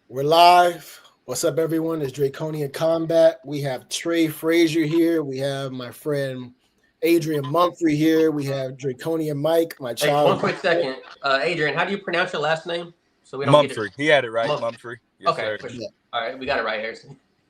We're live. What's up, everyone? It's Draconian Combat. We have Trey Frazier here. We have my friend Adrian Mumphrey here. We have Draconian Mike, my Hey, child. one quick second. Adrian, how do you pronounce your last name so we don't get it? Mumphrey. He had it right. Mumphrey. Mumphrey. Yes, Okay, sir. for sure. Yeah. All right, we got it right here.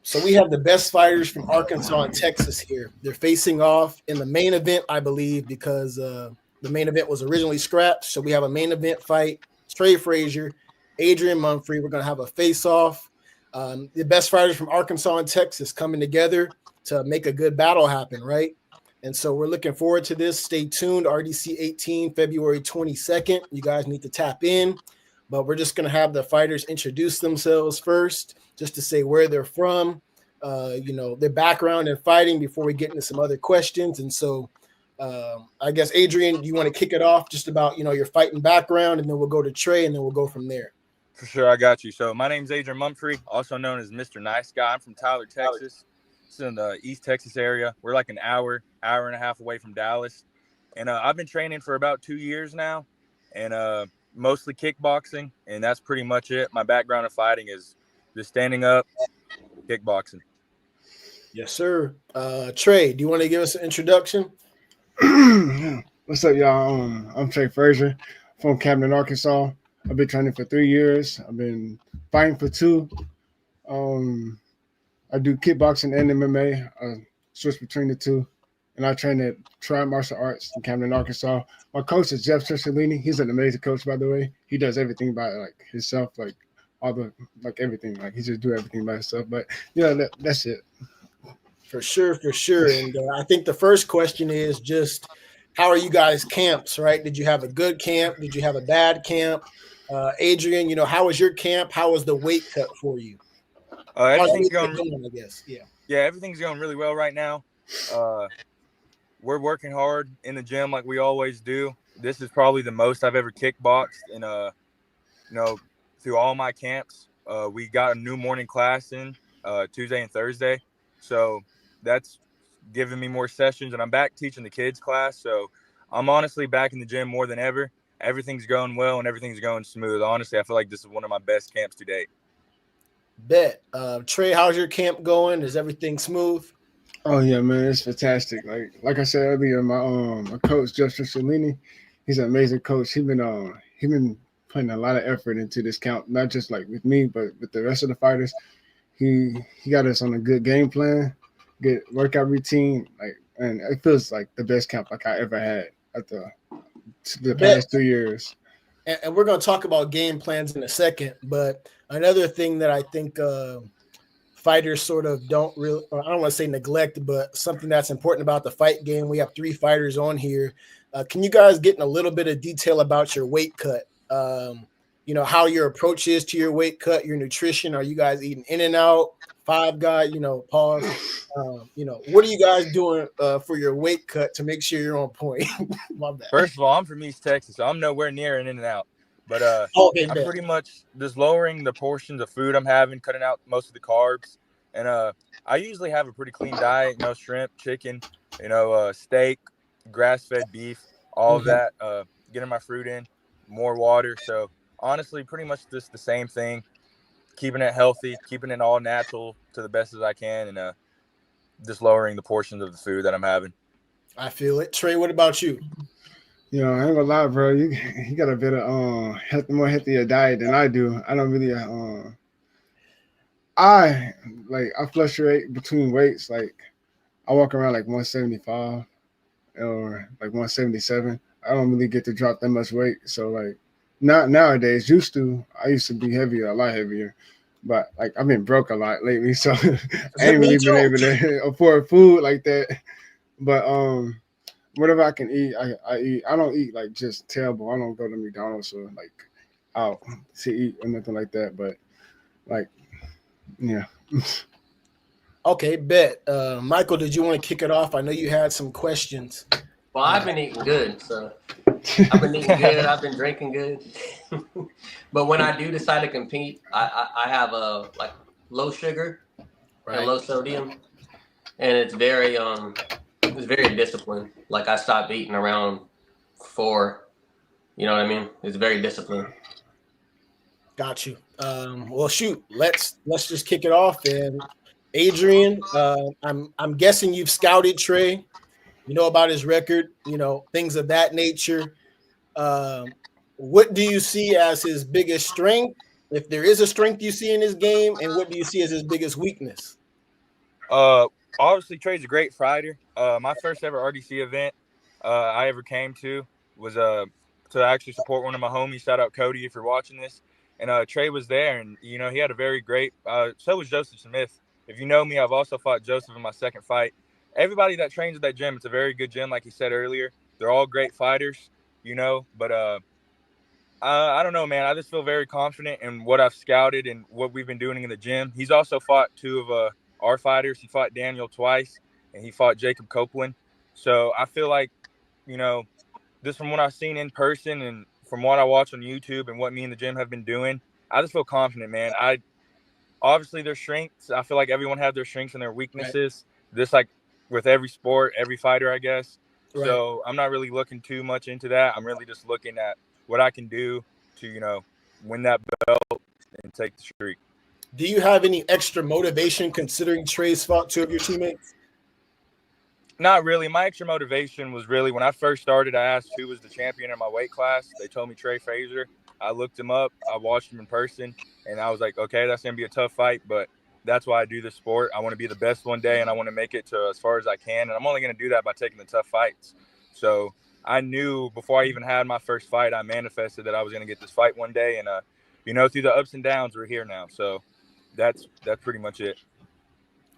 So we have the best fighters from Arkansas and Texas here. They're facing off in the main event, I believe, because the main event was originally scrapped. So we have a main event fight. Trey Frazier, Adrian Mumphrey. We're going to have a face-off. The best fighters from Arkansas and Texas coming together to make a good battle happen, right? And so we're looking forward to this. Stay tuned. RDC 18, February 22nd. You guys need to tap in. But we're just going to have the fighters introduce themselves first, just to say where they're from, their background in fighting before we get into some other questions. And so I guess, Adrian, you want to kick it off just about, your fighting background, and then we'll go to Trey, and then we'll go from there. For sure, I got you. So my name's Adrian Mumphrey, also known as Mr. Nice Guy. I'm from Tyler, Texas. It's in the East Texas area. We're like an hour and a half away from Dallas. And I've been training for about 2 years now, and mostly kickboxing, and that's pretty much it. My background in fighting is just standing up, kickboxing. Yes, sir. Trey, do you want to give us an introduction? What's up, y'all? I'm Trey Frazier from Camden, Arkansas. I've been training for 3 years. I've been fighting for 2. I do kickboxing and MMA. I switch between the two. And I train at Trey Martial Arts in Camden, Arkansas. My coach is Jeff Cicciolini. He's an amazing coach, by the way. He does everything by himself, everything. Like he just do everything by himself. But that's it. For sure. And I think the first question is just, how are you guys camps, right? Did you have a good camp? Did you have a bad camp? Adrian, how was your camp? How was the weight cut for you? Everything's going, I guess. Yeah. Yeah, everything's going really well right now. We're working hard in the gym like we always do. This is probably the most I've ever kickboxed. And, through all my camps, we got a new morning class in Tuesday and Thursday. So that's giving me more sessions, and I'm back teaching the kids class. So I'm honestly back in the gym more than ever. Everything's going well and everything's going smooth. Honestly, I feel like this is one of my best camps to date. Bet. Trey, how's your camp going? Is everything smooth? Oh yeah, man, it's fantastic. Like I said earlier, my coach Jeff Cicciolini, he's an amazing coach. He been putting a lot of effort into this camp, not just like with me, but with the rest of the fighters. He got us on a good game plan, good workout routine, and it feels like the best camp like I ever had at the past 2 years. And we're going to talk about game plans in a second, but another thing that I think fighters sort of don't really, or I don't want to say neglect, but something that's important about the fight game. We have 3 fighters on here. Can you guys get in a little bit of detail about your weight cut? How your approach is to your weight cut, your nutrition. Are you guys eating in and out, Five Guy, pause? What are you guys doing for your weight cut to make sure you're on point? My bad. First of all, I'm from East Texas, so I'm nowhere near an in and out. But Okay, I'm pretty much just lowering the portions of food I'm having, cutting out most of the carbs. And I usually have a pretty clean diet, shrimp, chicken, steak, grass-fed beef, all of that, getting my fruit in, more water. So honestly, pretty much just the same thing, keeping it healthy, keeping it all natural to the best as I can, and just lowering the portions of the food that I'm having. I feel it. Trey, what about you? I ain't gonna lie, bro. You got a better more healthier diet than I do. I don't really I fluctuate between weights. Like I walk around like 175 or like 177. I don't really get to drop that much weight. So like not nowadays. I used to be heavier, a lot heavier. But like I've been broke a lot lately, so I ain't really been able to afford food like that. But whatever I can eat, I eat. I don't eat like just terrible. I don't go to McDonald's or like out to eat or nothing like that. But like, yeah. Okay, bet. Michael, did you want to kick it off? I know you had some questions. Well, I've been eating good, so I've been eating good. I've been drinking good. But when I do decide to compete, I have a low sugar and low sodium, and it's very disciplined. Like I stopped eating around 4. You know what I mean? It's very disciplined. Got you. Well, shoot. Let's just kick it off. And Adrian, I'm guessing you've scouted Trey. You know about his record. You know things of that nature. Um, what do you see as his biggest strength, if there is a strength you see in his game, and what do you see as his biggest weakness? Obviously Trey's a great fighter. My first ever RDC event I ever came to was to actually support one of my homies. Shout out Cody if you're watching this. And Trey was there, and he had a very great. So was Joseph Smith. If you know me, I've also fought Joseph in my second fight. Everybody that trains at that gym, it's a very good gym, like he said earlier. They're all great fighters, But I don't know, man. I just feel very confident in what I've scouted and what we've been doing in the gym. He's also fought two of our fighters. He fought Daniel twice, and he fought Jacob Copeland. So I feel like, just from what I've seen in person and from what I watch on YouTube and what me and the gym have been doing, I just feel confident, man. Obviously their strengths. I feel like everyone has their strengths and their weaknesses. Right. Just like with every sport, every fighter, I guess. Right. So I'm not really looking too much into that. I'm really just looking at what I can do to, win that belt and take the streak. Do you have any extra motivation considering Trey's fought two of your teammates? Not really. My extra motivation was really when I first started, I asked who was the champion in my weight class. They told me Trey Frazier. I looked him up. I watched him in person, and I was like, okay, that's going to be a tough fight, but that's why I do this sport. I want to be the best one day, and I want to make it to as far as I can, and I'm only going to do that by taking the tough fights. So I knew before I even had my first fight, I manifested that I was going to get this fight one day, and through the ups and downs, we're here now. So that's pretty much it.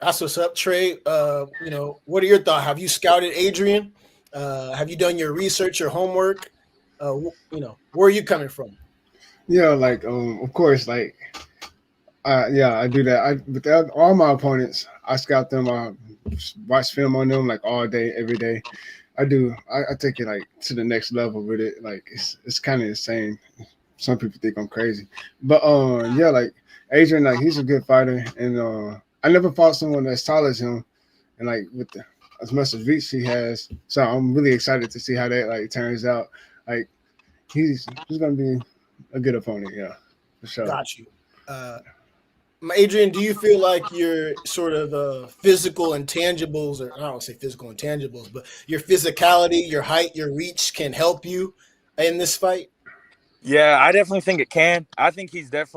That's what's up, Trey. What are your thoughts? Have you scouted Adrian? Have you done your research, your homework? Where are you coming from? Yeah, of course, I do that. With all my opponents, I scout them. I watch film on them all day, every day. I do. I take it to the next level with it. It's kind of insane. Some people think I'm crazy, but Adrian, he's a good fighter, and I never fought someone as tall as him, and with as much as reach he has. So I'm really excited to see how that turns out. He's gonna be a good opponent, yeah, for sure. Got you. Adrian, do you feel like your sort of physical intangibles, or I don't want to say physical intangibles, but your physicality, your height, your reach can help you in this fight? Yeah, I definitely think it can. I think he's at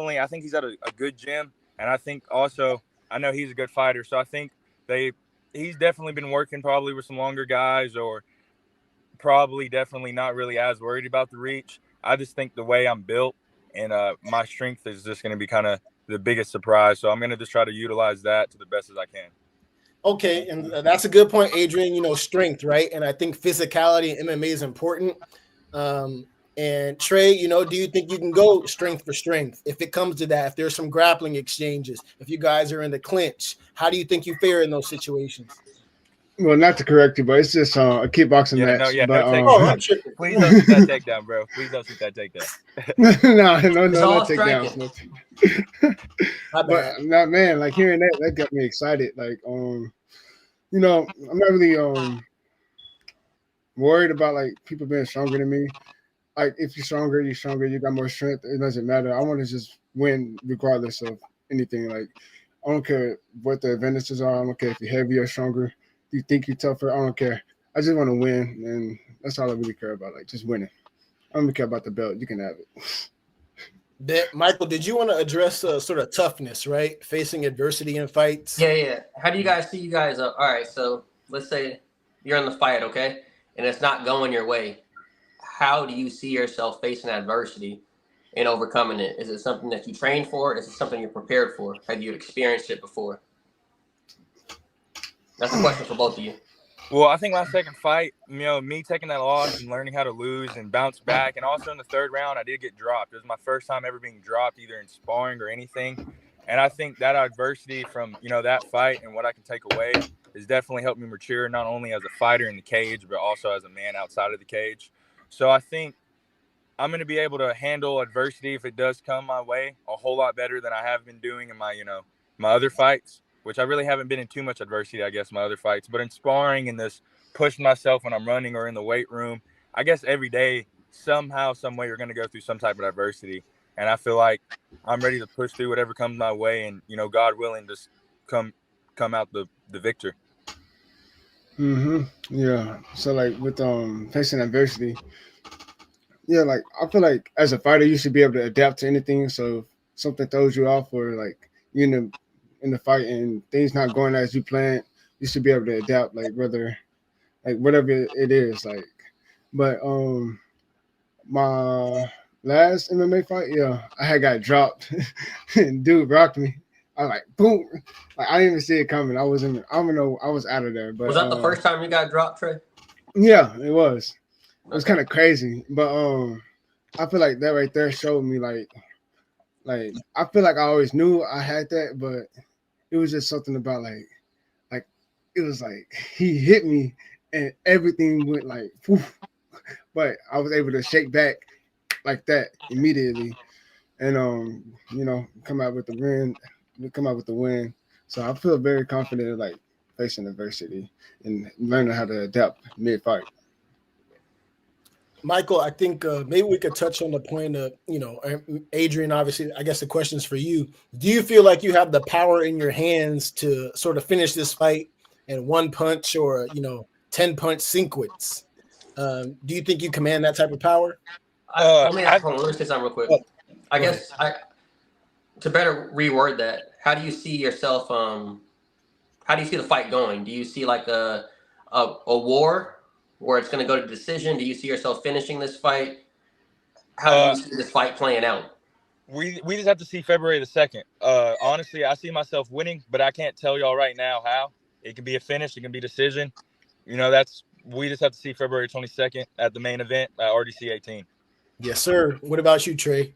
a good gym, and I think also I know he's a good fighter, so I think he's definitely been working probably with some longer guys, or probably definitely not really as worried about the reach. I just think the way I'm built and my strength is just going to be kind of the biggest surprise. So I'm going to just try to utilize that to the best as I can. Okay, and that's a good point, Adrian. Strength, right? And I think physicality in MMA is important. And Trey, do you think you can go strength for strength if it comes to that? If there's some grappling exchanges, if you guys are in the clinch, how do you think you fare in those situations? Well, not to correct you, but it's just a kickboxing match. Please don't shoot that takedown, bro. Please don't shoot that takedown. no takedowns. But not, man, hearing that got me excited. I'm not really worried about people being stronger than me. If you're stronger, you got more strength. It doesn't matter. I want to just win regardless of anything. I don't care what the advantages are. I don't care if you're heavier or stronger. You think you're tougher, I don't care. I just want to win, and that's all I really care about, just winning. I don't really care about the belt. You can have it. Michael, did you want to address sort of toughness, right? Facing adversity in fights? Yeah. How do you guys see you guys? All right, so let's say you're in the fight, okay, and it's not going your way. How do you see yourself facing adversity and overcoming it? Is it something that you train for? Is it something you're prepared for? Have you experienced it before? That's a question for both of you. Well, I think my second fight, me taking that loss and learning how to lose and bounce back. And also in the third round, I did get dropped. It was my first time ever being dropped, either in sparring or anything. And I think that adversity from, that fight and what I can take away has definitely helped me mature, not only as a fighter in the cage, but also as a man outside of the cage. So I think I'm going to be able to handle adversity if it does come my way a whole lot better than I have been doing in my, my other fights, which I really haven't been in too much adversity, I guess, my other fights. But in sparring and this pushing myself when I'm running or in the weight room, I guess every day, somehow, some way, you're going to go through some type of adversity. and I feel like I'm ready to push through whatever comes my way, and God willing, just come out the victor. Yeah. So like with facing adversity, yeah, like I feel like as a fighter you should be able to adapt to anything. So if something throws you off, or like you in the fight and things not going as you planned, you should be able to adapt, like whether like whatever it is. Like but my last MMA fight, yeah, I had got dropped and dude rocked me. I like boom. Like I didn't even see it coming. I don't know, I was out of there. But Was that the first time you got dropped, Trey? yeah, it was. It was kind of crazy. But I feel like that right there showed me like I feel like I always knew I had that, but it was just something about like it was like he hit me and everything went like poof. But I was able to shake back like that immediately and come out with the win. So I feel very confident like facing adversity and learning how to adapt mid-fight. Michael, I think maybe we could touch on the point of, Adrain, obviously, I guess the question is for you. Do you feel like you have the power in your hands to sort of finish this fight in one punch or, 10-punch sequence? Do you think you command that type of power? Let me say something real quick. I guess to better reword that, how do you see yourself? How do you see the fight going? Do you see like a war where it's going to go to decision? Do you see yourself finishing this fight? How do you see this fight playing out? We just have to see February the 2nd. Honestly, I see myself winning, but I can't tell y'all right now how. It can be a finish. It can be decision. We just have to see February 22nd at the main event at RDC 18. Yes, sir. What about you, Trey?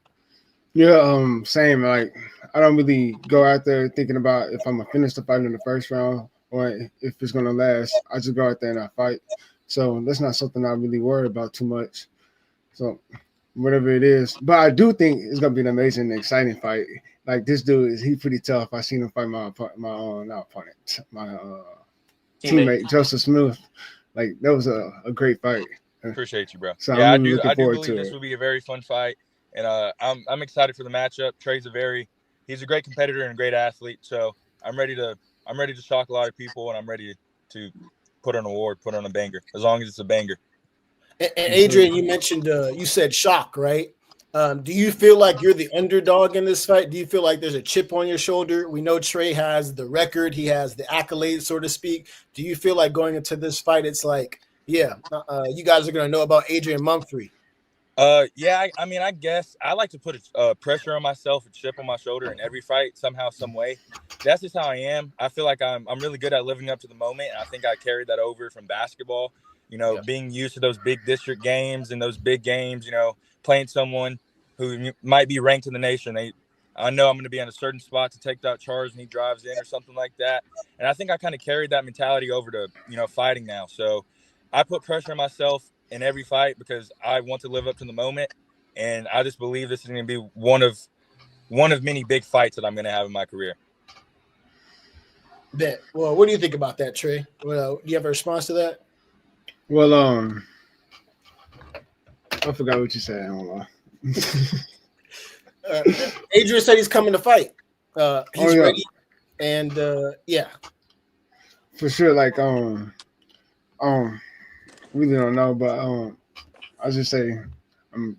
Yeah, same. Like I don't really go out there thinking about if I'm gonna finish the fight in the first round or if it's gonna last. I just go out there and I fight. So that's not something I really worry about too much. So whatever it is, but I do think it's gonna be an amazing, exciting fight. Like this dude he's pretty tough. I seen him fight my teammate Joseph Smith. Like that was a great fight. Appreciate you, bro. So yeah, I'm really I do forward believe to this it. will be a very fun fight, and I'm excited for the matchup. Trey's he's a great competitor and a great athlete. So I'm ready to shock a lot of people, and I'm ready to put on a banger, as long as it's a banger. And Adrain, you mentioned you said shock, right? Do you feel like you're the underdog in this fight? Do you feel like there's a chip on your shoulder? We know Trey has the record. He has the accolades, so to speak. Do you feel like going into this fight, it's like, you guys are going to know about Adrain Mumphrey? Yeah, I mean, I guess I like to put a pressure on myself, a chip on my shoulder in every fight, somehow, some way. That's just how I am. I feel like I'm really good at living up to the moment, and I think I carried that over from basketball. Being used to those big district games and those big games. Playing someone who might be ranked in the nation. I know I'm going to be in a certain spot to take that charge, and he drives in or something like that. And I think I kind of carried that mentality over to fighting now. So I put pressure on myself in every fight because I want to live up to the moment, and I just believe this is going to be one of many big fights that I'm going to have in my career. Bet. Well, what do you think about that, Trey? Well, do you have a response to that? Well, I forgot what you said. I don't know. Adrain said he's coming to fight. He's ready, and for sure. Like really don't know, but I just say I'm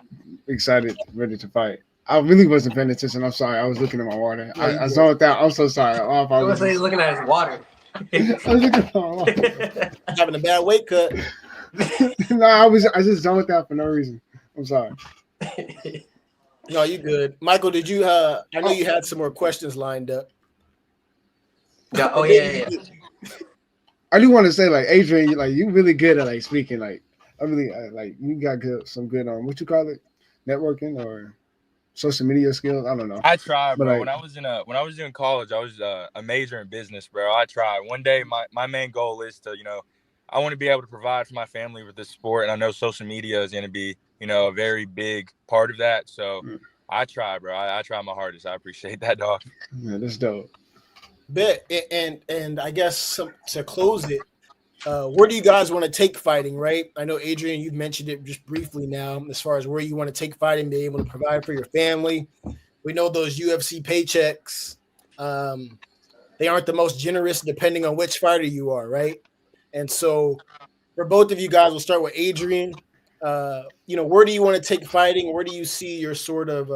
excited, ready to fight. I really wasn't paying attention. I'm sorry. I was looking at my water. I zoned out. I'm so sorry. I was looking at his water. I was looking at my water. Having a bad weight cut. No, I just zoned out for no reason. I'm sorry. No, you good. Michael, did you I know you had some more questions lined up. Yeah, yeah. I do want to say, like, Adrain, like, you really good at like speaking. Like, I really like you got some good what you call it, networking or social media skills. I don't know. I try, bro. Like, when I was doing college, I was a major in business, bro. I try. One day, my main goal is to, I want to be able to provide for my family with this sport, and I know social media is going to be, a very big part of that. So I try, bro. I try my hardest. I appreciate that, dog. Yeah, that's dope. Bet. And I guess to close it, where do you guys want to take fighting, right? I know, Adrian, you've mentioned it just briefly now as far as where you want to take fighting, be able to provide for your family. We know those UFC paychecks, they aren't the most generous depending on which fighter you are, right? And so for both of you guys, we'll start with Adrian. Where do you want to take fighting? Where do you see your sort of,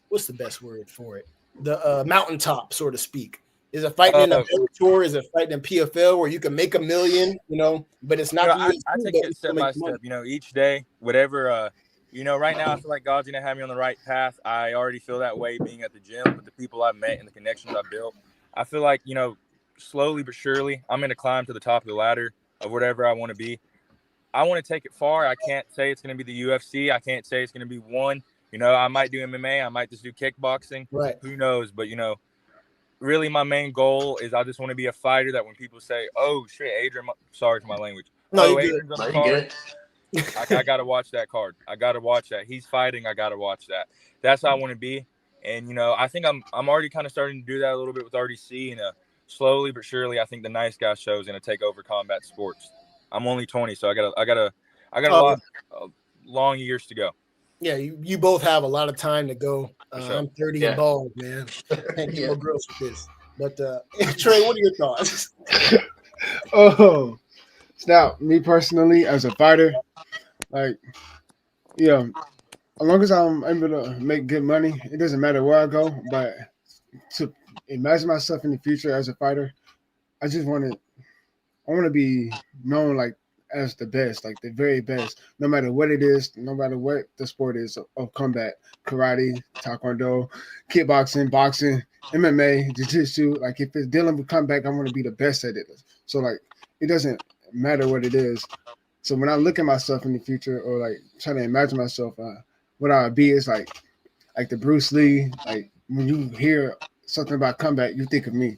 what's the best word for it? The mountaintop, so to speak. Is it fighting in the tour? Is it fighting in PFL where you can make $1 million? But it's not. I take it step by step. Each day, whatever. Right now I feel like God's gonna have me on the right path. I already feel that way being at the gym with the people I've met and the connections I've built. I feel like slowly but surely I'm gonna climb to the top of the ladder of whatever I want to be. I want to take it far. I can't say it's gonna be the UFC. I can't say it's gonna be one. I might do MMA. I might just do kickboxing. Right. Who knows? But really my main goal is I just want to be a fighter that when people say, oh shit, Adrian, sorry for my language. No, Adrian's on the card. I got to watch that card. I got to watch that. He's fighting. I got to watch that. That's how I want to be. And, I think I'm already kind of starting to do that a little bit with RDC. And slowly but surely, I think the Nice Guy show is going to take over combat sports. I'm only 20, so I got a lot long years to go. Yeah, you both have a lot of time to go. Sure. I'm 30 and bald, man. Can't get no girls with this. But Trey, what are your thoughts? Now, me personally, as a fighter, as long as I'm able to make good money, it doesn't matter where I go. But to imagine myself in the future as a fighter, I want to be known as the best, like the very best, no matter what it is, no matter what the sport is of combat, karate, taekwondo, kickboxing, boxing, MMA, jiu-jitsu. If it's dealing with combat, I want to be the best at it. So it doesn't matter what it is. So when I look at myself in the future or try to imagine myself, what I would be is like the Bruce Lee, when you hear something about combat, you think of me.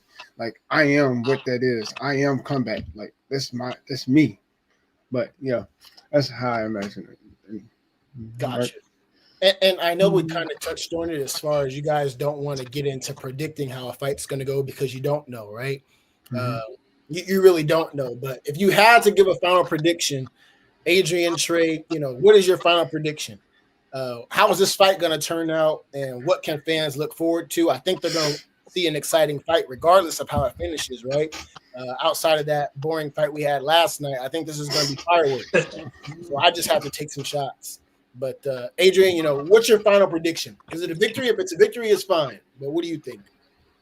I am what that is. I am combat. That's me. But that's how I imagine it. Gotcha. Right? And I know we kind of touched on it as far as you guys don't want to get into predicting how a fight's going to go because you don't know, right? Mm-hmm. You really don't know. But if you had to give a final prediction, Adrian, Trey, what is your final prediction? How is this fight going to turn out, and what can fans look forward to? I think they're going to see an exciting fight regardless of how it finishes, right? Outside of that boring fight we had last night, I think this is going to be fireworks. So I just have to take some shots. But Adrian, what's your final prediction? Is it a victory? If it's a victory, it's fine. But what do you think?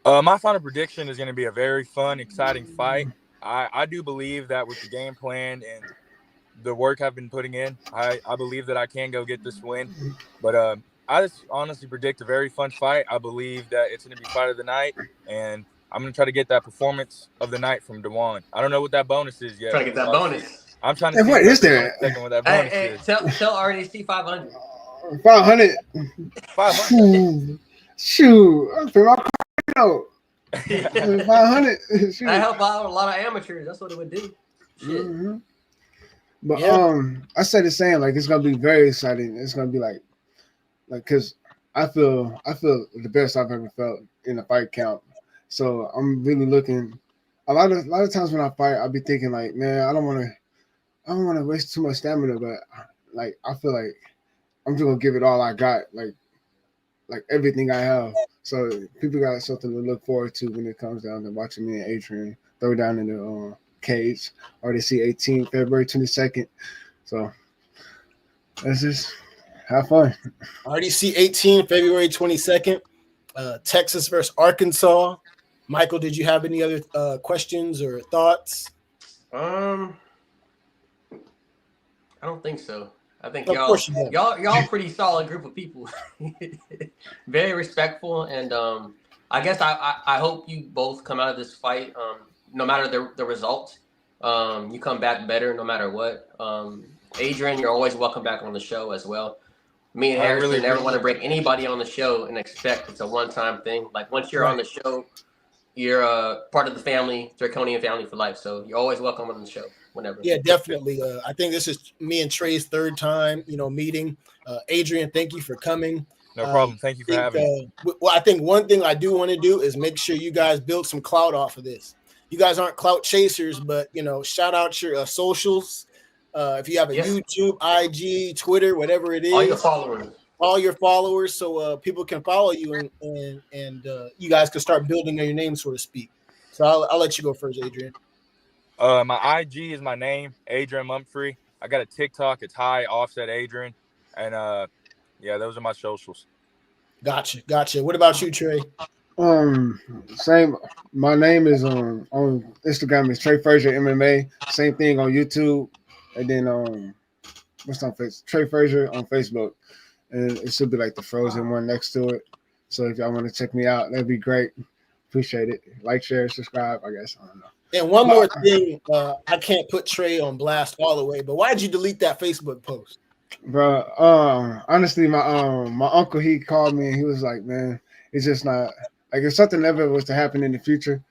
My final prediction is going to be a very fun, exciting fight. I do believe that with the game plan and the work I've been putting in, I believe that I can go get this win. But I just honestly predict a very fun fight. I believe that it's going to be fight of the night, and I'm going to try to get that performance of the night from Dewan. I don't know what that bonus is yet. Trying to get that bonus. I'm trying to see what is there? What that bonus is. Tell RDC 500. 500. 500. Shoot. I'm my car out. 500. Shoot. I help out a lot of amateurs. That's what it would do. Shit. Mm-hmm. But I said the same. It's gonna be very exciting. It's gonna be because I feel the best I've ever felt in a fight count. So I'm really looking. A lot of times when I fight, I'll be thinking man, I don't want to waste too much stamina, but I feel like I'm just gonna give it all I got, like everything I have. So people got something to look forward to when it comes down to watching me and Adrain throw down in the cage. RDC 18, February 22nd. So let's just have fun. RDC 18, February 22nd. Texas versus Arkansas. Michael, did you have any other questions or thoughts? I don't think so. I think y'all pretty solid group of people. Very respectful, and I guess I hope you both come out of this fight, no matter the result, you come back better no matter what. Adrian, you're always welcome back on the show as well. Me and Harrison never want to bring anybody on the show and expect it's a one-time thing. Once you're on the show, you're part of the family, Draconian family for life. So you're always welcome on the show whenever. Yeah, definitely. I think this is me and Trey's third time, meeting. Adrian, thank you for coming. No problem. Thank you for having me. Well, I think one thing I do want to do is make sure you guys build some clout off of this. you guys aren't clout chasers, but shout out your socials. If you have a YouTube, IG, Twitter, whatever it is, all your followers, so people can follow you and you guys can start building your name, so to speak. So I'll let you go first, Adrian. My IG is my name, Adrain Mumphrey. I got a TikTok. It's High Offset Adrain, and those are my socials. Gotcha. What about you, Trey? Same. My name is on Instagram is Trey Frazier MMA. Same thing on YouTube, and then what's on Facebook? Trey Frazier on Facebook, and it should be like the frozen one next to it. So if y'all want to check me out, that'd be great. Appreciate it. Like, share, subscribe. I guess I don't know. And one more thing, I can't put Trey on blast all the way, but why'd you delete that Facebook post? Bro, honestly, my uncle, he called me and he was like, man, it's just not like if something ever was to happen in the future,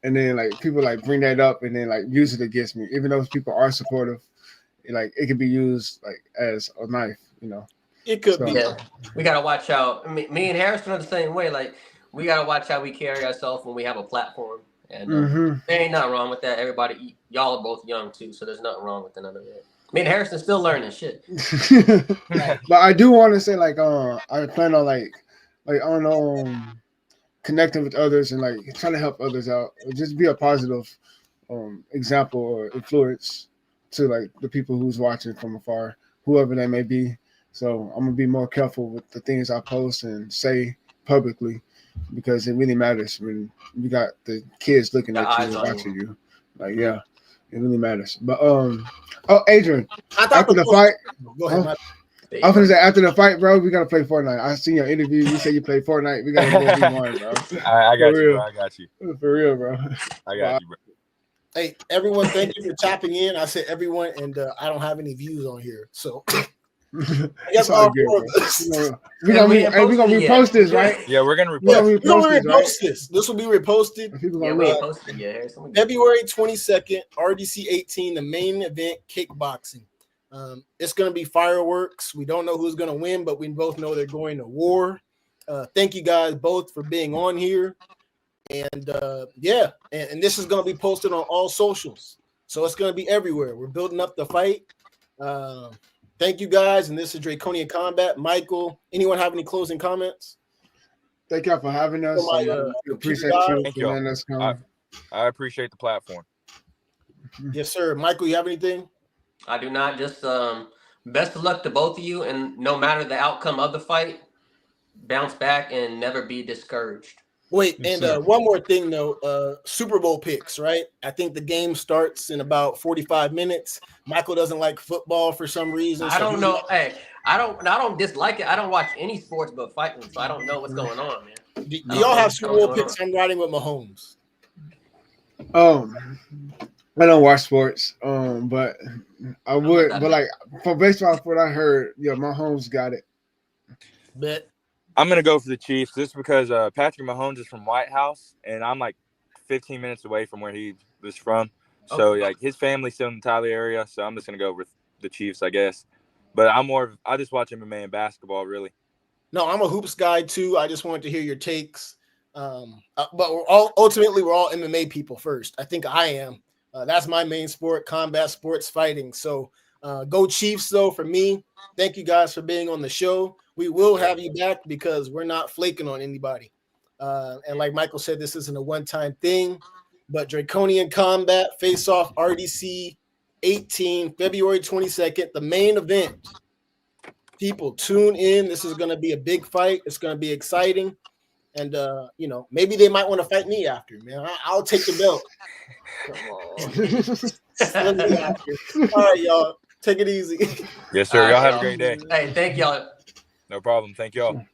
and then like people like bring that up and then like use it against me, even though people are supportive, it could be used like as a knife, It could be. Yeah, we gotta watch out. Me and Harrison are the same way. Like we gotta watch how we carry ourselves when we have a platform. And there ain't nothing wrong with that. Everybody, y'all are both young too, so there's nothing wrong with none of that. Me and Harrison's still learning shit. But I do want to say, like, I plan on like I don't know, connecting with others and like trying to help others out. Just be a positive example or influence to like the people who's watching from afar, whoever they may be. So I'm gonna be more careful with the things I post and say publicly, because it really matters when you got the kids looking at you and watching you. Like, yeah, it really matters. But Adrian, after the fight, go ahead. I was gonna say after the fight, bro, we gotta play Fortnite. I seen your interview. You said you play Fortnite. We gotta go V1, bro. I got you, bro. I got you. For real, bro. I got you, bro. Hey, everyone, thank you for tapping in. I said everyone, and I don't have any views on here, so. I guess all four of us. We're gonna repost this, right? Yeah, we're gonna repost. We're gonna repost this. This will be reposted. Reposted. February 22nd, RDC 18, the main event, kickboxing. It's gonna be fireworks. We don't know who's gonna win, but we both know they're going to war. Thank you guys both for being on here, and and this is gonna be posted on all socials, so it's gonna be everywhere. We're building up the fight. Thank you guys, and this is Draconian Combat. Michael, anyone have any closing comments? Thank y'all for having us. Appreciate you. Thank you. I appreciate the platform. Yes, sir. Michael, you have anything? I do not. Just best of luck to both of you, and no matter the outcome of the fight, bounce back and never be discouraged. Wait, and one more thing though, Super Bowl picks, right? I think the game starts in about 45 minutes. Michael doesn't like football for some reason. I don't know. Hey, I don't dislike it. I don't watch any sports but fighting, so I don't know what's going on, man. Do y'all have Super Bowl picks? I'm riding with Mahomes. I don't watch sports, but I would. But like based off what I heard, Mahomes got it. Bet. I'm going to go for the Chiefs just because Patrick Mahomes is from White House, and I'm like 15 minutes away from where he was from. So, like, his family's still in the Tyler area, so I'm just going to go with the Chiefs, I guess. But I just watch MMA and basketball, really. No, I'm a hoops guy, too. I just wanted to hear your takes. But we're all MMA people first. I think I am. That's my main sport, combat sports, fighting. So, go Chiefs, though, for me. Thank you guys for being on the show. We will have you back because we're not flaking on anybody. And like Michael said, this isn't a one-time thing, but Draconian Combat Face-Off RDC 18, February 22nd, the main event. People, tune in. This is going to be a big fight. It's going to be exciting. And, maybe they might want to fight me after, man. I'll take the belt. Come on. All right, y'all. Take it easy. Yes, sir. Y'all have a great day. Hey, thank y'all. No problem. Thank y'all.